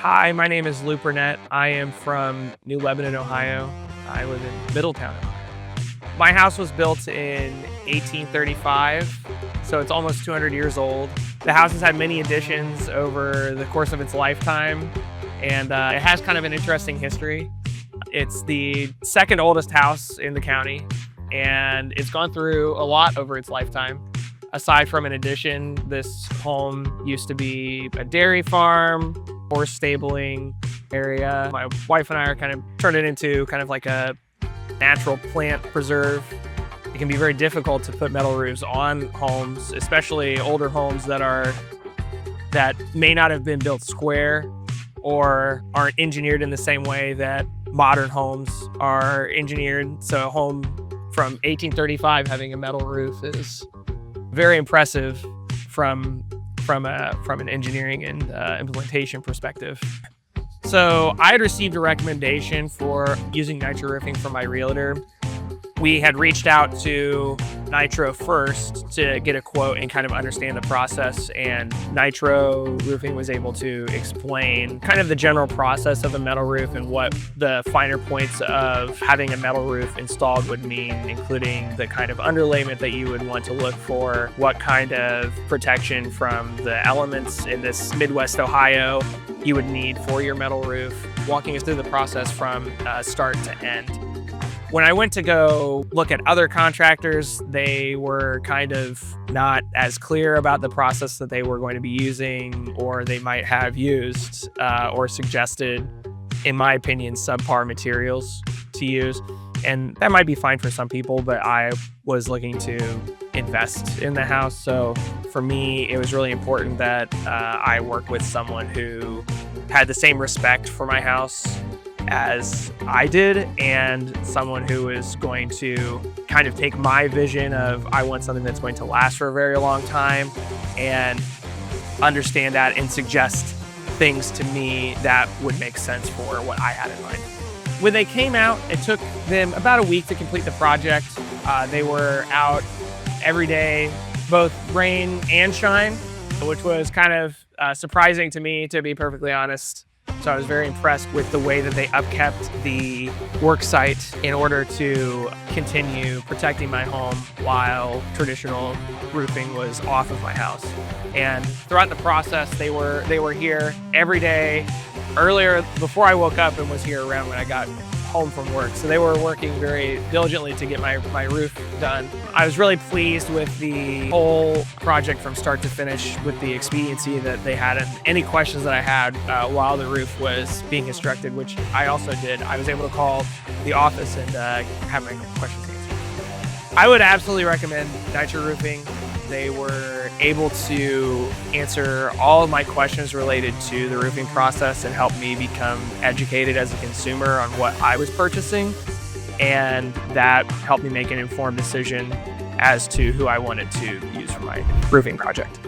Hi, my name is Lou Burnett. I am from New Lebanon, Ohio. I live in Middletown, Ohio. My house was built in 1835, so it's almost 200 years old. The house has had many additions over the course of its lifetime, and it has kind of an interesting history. It's the second oldest house in the county, and it's gone through a lot over its lifetime. Aside from an addition, this home used to be a dairy farm, horse stabling area. My wife and I are kind of turned it into kind of like a natural plant preserve. It can be very difficult to put metal roofs on homes, especially older homes that may not have been built square or aren't engineered in the same way that modern homes are engineered. So a home from 1835 having a metal roof is very impressive from an engineering and implementation perspective. So I had received a recommendation for using Nitro Roofing from my realtor. We had reached out to Nitro first to get a quote and kind of understand the process, and Nitro Roofing was able to explain kind of the general process of a metal roof and what the finer points of having a metal roof installed would mean, including the kind of underlayment that you would want to look for, what kind of protection from the elements in this Midwest Ohio you would need for your metal roof, walking us through the process from start to end. When I went to go look at other contractors, they were kind of not as clear about the process that they were going to be using, or they might have used or suggested, in my opinion, subpar materials to use. And that might be fine for some people, but I was looking to invest in the house. So for me, it was really important that I worked with someone who had the same respect for my house as I did, and someone who is going to kind of take my vision of I want something that's going to last for a very long time and understand that and suggest things to me that would make sense for what I had in mind. When they came out, it took them about a week to complete the project. They were out every day, both rain and shine, which was kind of surprising to me, to be perfectly honest. So I was very impressed with the way that they upkept the work site in order to continue protecting my home while traditional roofing was off of my house. And throughout the process, they were here every day, earlier before I woke up, and was here around when I got home from work. So they were working very diligently to get my roof done. I was really pleased with the whole project from start to finish, with the expediency that they had, and any questions that I had while the roof was being constructed, which I also did. I was able to call the office and have my questions answered. I would absolutely recommend Nitro Roofing. They were able to answer all of my questions related to the roofing process and help me become educated as a consumer on what I was purchasing. And that helped me make an informed decision as to who I wanted to use for my roofing project.